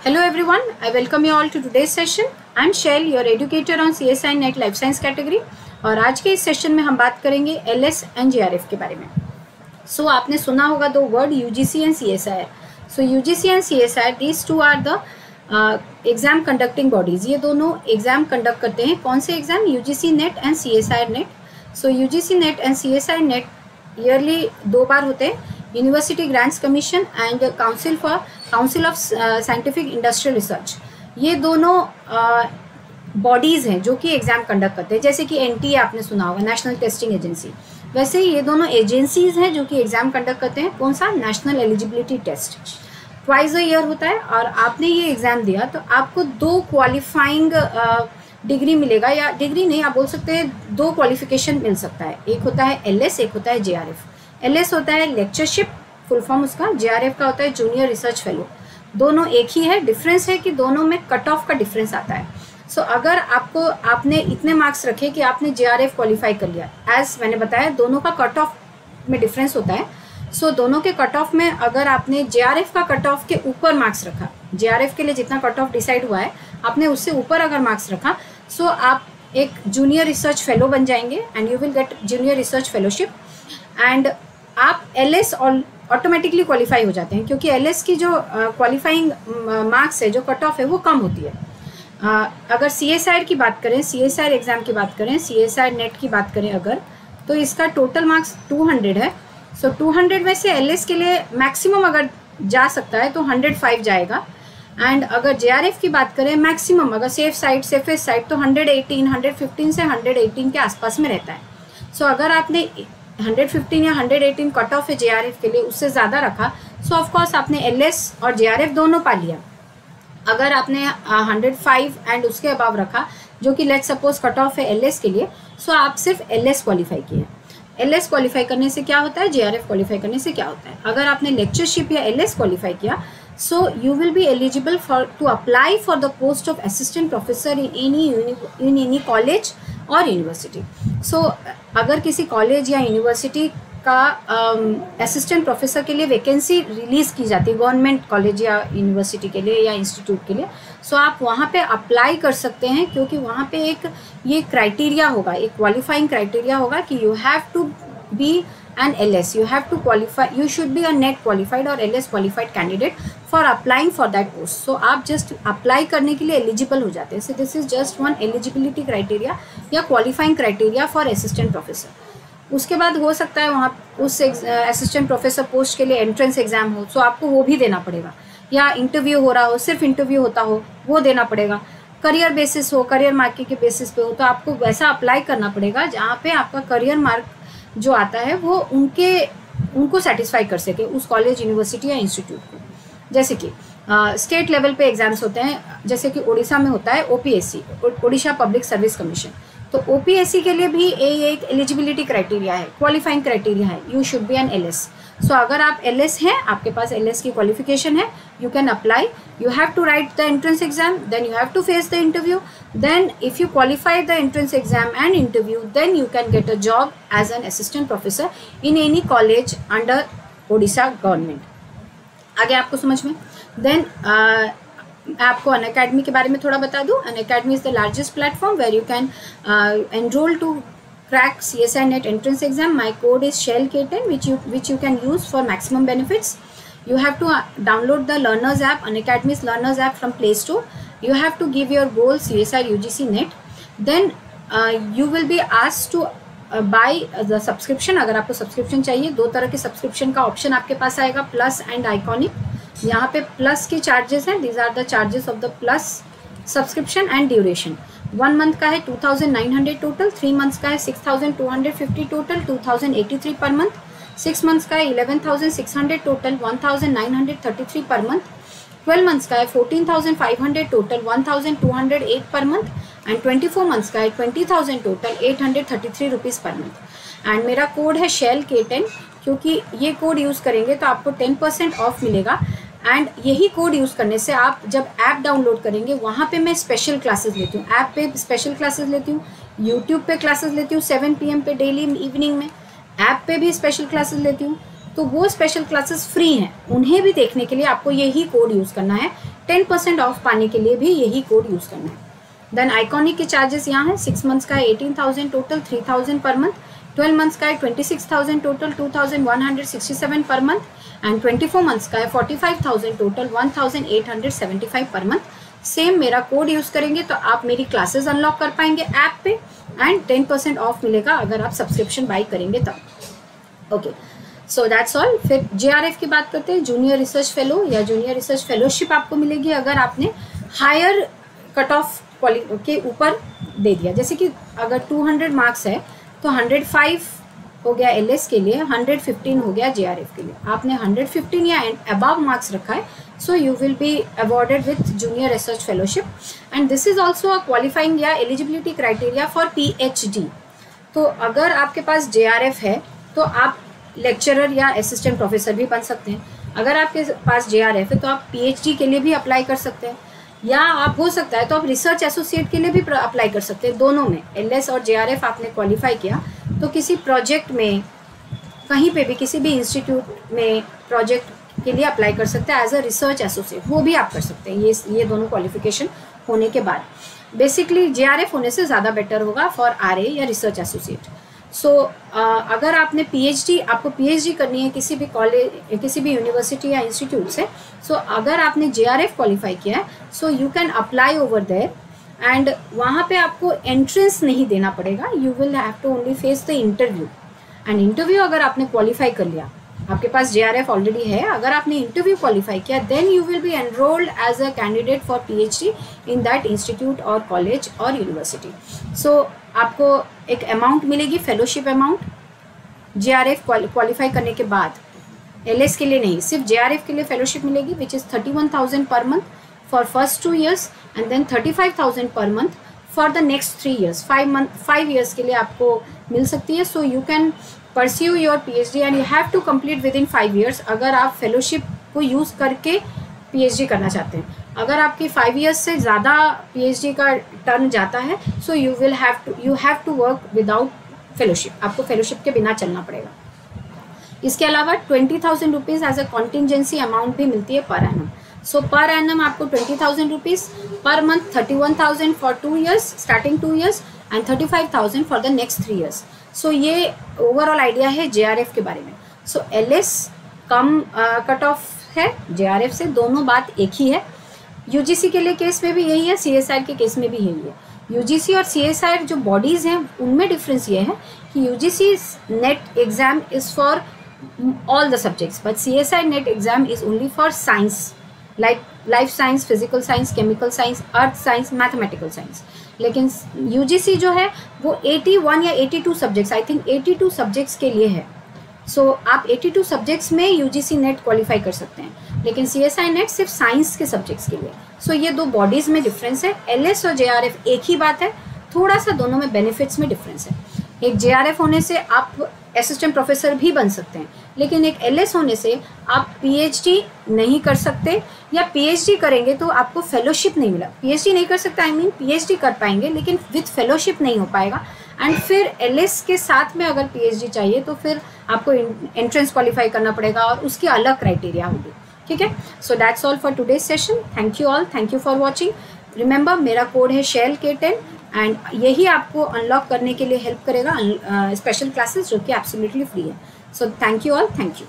Hello everyone, I welcome you all to today's session. I am Shell, your educator on CSI NET Life Science category. और आज के इस session में हम बात करेंगे LS एंड JRF के बारे में. सो आपने सुना होगा दो word UGC and CSIR. So UGC and CSIR, these two are the exam conducting bodies. ये दोनों एग्जाम कंडक्ट करते हैं. कौन से exam? UGC NET and CSIR NET. So UGC NET and CSIR NET yearly 2 बार होते हैं. University grants commission and council of scientific industrial research, ये दोनों बॉडीज़ हैं जो कि एग्ज़ाम कंडक्ट करते हैं. जैसे कि NTA आपने सुना होगा, नेशनल टेस्टिंग एजेंसी. वैसे ही ये दोनों एजेंसीज़ हैं जो कि एग्ज़ाम कंडक्ट करते हैं. कौन सा? National eligibility test. Twice a year होता है और आपने ये एग्ज़ाम दिया तो आपको 2 क्वालिफाइंग डिग्री मिलेगा, या डिग्री नहीं आप बोल सकते हैं 2 क्वालिफिकेशन मिल सकता है. एक होता है LS, एक होता है JRF. LS होता है लेक्चरशिप, फुल फॉर्म उसका. JRF का होता है जूनियर रिसर्च फेलो. दोनों एक ही है. डिफरेंस है कि दोनों में कट ऑफ का डिफरेंस आता है. सो अगर आपने इतने मार्क्स रखे कि आपने JRF क्वालिफाई कर लिया, एज मैंने बताया दोनों का कट ऑफ में डिफरेंस होता है. सो दोनों के कट ऑफ में अगर आपने JRF का कट ऑफ के ऊपर मार्क्स रखा, JRF के लिए जितना कट ऑफ डिसाइड हुआ है आपने उससे ऊपर अगर मार्क्स रखा, सो आप एक जूनियर रिसर्च फेलो बन जाएंगे and you will get junior research fellowship. And आप LS ऑटोमेटिकली क्वालिफाई हो जाते हैं, क्योंकि LS की जो क्वालिफाइंग मार्क्स है, जो कट ऑफ है, वो कम होती है. अगर CSIR की बात करें, CSIR एग्ज़ाम की बात करें, CSIR नेट की बात करें अगर, तो इसका टोटल मार्क्स 200 है. सो 200 में से LS के लिए मैक्सिमम अगर जा सकता है तो 105 जाएगा. एंड अगर JRF की बात करें, मैक्सिमम अगर सेफेस्ट साइड तो 115 से 118 के आसपास में रहता है. सो अगर आपने 115 या 118 कट ऑफ है JRF के लिए, उससे ज़्यादा रखा, सो ऑफकोर्स आपने LS और JRF दोनों पा लिया. अगर आपने 105 एंड उसके अबाव रखा, जो कि लेट्स सपोज कट ऑफ है LS के लिए, सो आप सिर्फ LS क्वालिफाई किए. LS क्वालिफाई करने से क्या होता है, JRF क्वालिफाई करने से क्या होता है? अगर आपने लेक्चरशिप या LS क्वालिफाई किया, so you will be eligible to apply for the post of assistant professor in any college और यूनिवर्सिटी. सो अगर किसी कॉलेज या यूनिवर्सिटी का असिस्टेंट प्रोफेसर के लिए वैकेंसी रिलीज़ की जाती है, गवर्नमेंट कॉलेज या यूनिवर्सिटी के लिए या इंस्टीट्यूट के लिए, सो आप वहाँ पे अप्लाई कर सकते हैं, क्योंकि वहाँ पे एक ये क्राइटेरिया होगा, एक क्वालिफाइंग क्राइटेरिया होगा कि you have to be an LS, you have to qualify, you should be a NET qualified or LS qualified candidate for applying for that post. So आप just apply करने के लिए eligible हो जाते हैं. So this is just one eligibility criteria या qualifying criteria for assistant professor. उसके बाद हो सकता है वहाँ उस assistant professor post के लिए entrance exam हो, so आपको वो भी देना पड़ेगा, या इंटरव्यू हो रहा हो, सिर्फ इंटरव्यू होता हो, वो देना पड़ेगा. करियर बेसिस हो, करियर मार्किंग के बेसिस पे हो, तो आपको वैसा अप्लाई करना पड़ेगा जहाँ पे आपका करियर मार्क जो आता है वो उनको सेटिस्फाई कर सके, उस कॉलेज, यूनिवर्सिटी या इंस्टीट्यूट को. जैसे कि स्टेट लेवल पे एग्जाम्स होते हैं, जैसे कि उड़ीसा में होता है OPSC, Odisha public service commission. तो OPSC के लिए भी एक एलिजिबिलिटी क्राइटेरिया है, क्वालिफाइंग क्राइटेरिया है, you should be an LS. सो अगर आप LS हैं, आपके पास LS की क्वालिफिकेशन है, you can apply. You have to write the entrance exam, then you have to face the interview. Then if you qualify the entrance exam and interview, then you can get a job as an assistant professor in any college under Odisha government. आगे आपको समझ में. Then आपको Unacademy के बारे में थोड़ा बता दूँ. Unacademy is the largest platform where you can enroll to crack CSI NET entrance exam. My code is SHELL-K10 which you can use for maximum benefits. You have to download the Learners app, Unacademy's Learners app from Play Store. You have to give your goal CSIR UGC NET. Then you will be asked to buy the subscription. अगर आपको subscription चाहिए, 2 तरह के subscription का option आपके पास आएगा, plus and iconic. यहाँ पे प्लस के चार्जेस हैं. These are the charges of the plus subscription and duration. 1 month का है 2900 टोटल, 3 मंथ्स का है 6250 टोटल, 2083 पर मंथ. 6 मंथ्स का है 11600 टोटल, 1933 पर मंथ. 12 मंथ्स का है 14500 total, 1208 per month. And 24 months का है 20000 total, 833 rupees per month. And मेरा कोड है SHELL-K10, क्योंकि ये कोड यूज़ करेंगे तो आपको 10% ऑफ मिलेगा. एंड यही कोड यूज़ करने से आप जब ऐप डाउनलोड करेंगे, वहाँ पे मैं स्पेशल क्लासेस लेती हूँ, ऐप पे स्पेशल क्लासेस लेती हूँ, यूट्यूब पे क्लासेस लेती हूँ 7 PM पे डेली इवनिंग में, ऐप पे भी स्पेशल क्लासेस लेती हूँ. तो वो स्पेशल क्लासेस फ्री हैं, उन्हें भी देखने के लिए आपको यही कोड यूज़ करना है. 10% ऑफ पाने के लिए भी यही कोड यूज़ करना है। देन आइकॉनिक के चार्जेस यहाँ है, 6 मंथ्स का है 18,000 टोटल, 3,000 पर मंथ, 12 मंथ्स का है 26,000 total, 2,167 per month, and 24 months का है 45,000 टोटल, 1,875 पर मंथ। सेम मेरा कोड यूज़ करेंगे तो आप मेरी क्लासेस अनलॉक कर पाएंगे ऐप पे, एंड 10% ऑफ मिलेगा अगर आप सब्सक्रिप्शन बाई करेंगे तब। Okay, so that's all. फिर JRF की बात करते हैं। जूनियर रिसर्च फेलो या जूनियर रिसर्च फेलोशिप आपको मिलेगी अगर आपने हायर कट ऑफ के ऊपर दे दिया। जैसे कि अगर 200 मार्क्स है तो 105 हो गया LS के लिए, 115 हो गया JRF के लिए। आपने 115 या अबव मार्क्स रखा है, so you will be awarded with junior research fellowship, and this is also a qualifying या eligibility criteria for PhD। तो अगर आपके पास JRF है तो आप लेक्चरर या असिस्टेंट प्रोफेसर भी बन सकते हैं। अगर आपके पास JRF है तो आप PhD के लिए भी अप्लाई कर सकते हैं, या आप हो सकता है तो आप रिसर्च एसोसिएट के लिए भी अप्लाई कर सकते हैं। दोनों में LS और JRF आपने क्वालिफाई किया तो किसी प्रोजेक्ट में, कहीं पे भी किसी भी इंस्टीट्यूट में प्रोजेक्ट के लिए अप्लाई कर सकते हैं एज अ रिसर्च एसोसिएट, वो भी आप कर सकते हैं ये दोनों क्वालिफिकेशन होने के बाद। बेसिकली JRF होने से ज़्यादा बेटर होगा फॉर RA या रिसर्च एसोसिएट। सो अगर आपने आपको PhD करनी है किसी भी कॉलेज, किसी भी यूनिवर्सिटी या इंस्टीट्यूट से, सो अगर आपने JRF क्वालिफाई किया है so you can apply over there, and वहाँ पे आपको एंट्रेंस नहीं देना पड़ेगा, you will have to only face the interview. And interview अगर आपने क्वालिफाई कर लिया, आपके पास JRF ऑलरेडी है, अगर आपने इंटरव्यू क्वालिफाई किया, then you will be enrolled as a candidate for PhD in that institute और कॉलेज और यूनिवर्सिटी। सो आपको एक अमाउंट मिलेगी, फेलोशिप अमाउंट, JRF क्वालिफाई करने के बाद। LS के लिए नहीं, सिर्फ JRF के लिए फेलोशिप मिलेगी, विच is 31,000 per month for first 2 years, and then 35,000 per month for the next 3 years। 5 years के लिए आपको मिल सकती है। So you can pursue your PhD and you have to complete within 5 years अगर आप फेलोशिप को यूज़ करके PhD करना चाहते हैं। अगर आपकी 5 years से ज़्यादा PhD का टर्न जाता है, so you have to work without fellowship, आपको फेलोशिप के बिना चलना पड़ेगा। इसके अलावा 20,000 rupees as a contingency amount भी मिलती है पर एनम। सो पर एनम आपको 20,000 rupees, per month 31,000 for 2 years, starting 2 years, and 35,000 for the next 3 years। सो ये ओवरऑल आइडिया है JRF के बारे में। सो LS कम कट ऑफ है JRF से, दोनों बात एक ही है। UGC के लिए केस में भी यही है, CSIR के केस में भी यही है। UGC और CSIR जो बॉडीज़ हैं उनमें डिफरेंस ये है कि UGC net exam is for all the subjects, but CSIR net exam is only for science, like life science, physical science, chemical science, earth science, mathematical science. लेकिन UGC जो है वो 81 या 82 सब्जेक्ट्स, आई थिंक 82 सब्जेक्ट्स के लिए है। सो आप 82 subjects में UGC नेट क्वालिफाई कर सकते हैं, लेकिन CSI नेट सिर्फ साइंस के सब्जेक्ट्स के लिए। सो ये दो बॉडीज़ में डिफरेंस है। LS और JRF एक ही बात है, थोड़ा सा दोनों में बेनिफिट्स में डिफरेंस है। एक JRF होने से आप असिस्टेंट प्रोफेसर भी बन सकते हैं, लेकिन एक LS होने से आप PhD नहीं कर सकते, या PhD करेंगे तो आपको फेलोशिप नहीं मिला। PhD नहीं कर सकते, आई मीन PhD कर पाएंगे लेकिन विथ फेलोशिप नहीं हो पाएगा। एंड फिर LS के साथ में अगर PhD चाहिए तो फिर आपको एंट्रेंस क्वालिफाई करना पड़ेगा और उसकी अलग क्राइटेरिया होगी। ठीक है, so that's all for today's session. Thank you all, thank you for watching. Remember मेरा कोड है शेल K10 एंड यही आपको अनलॉक करने के लिए हेल्प करेगा स्पेशल क्लासेस जो कि एब्सोल्युटली फ्री है। So thank you all, thank you.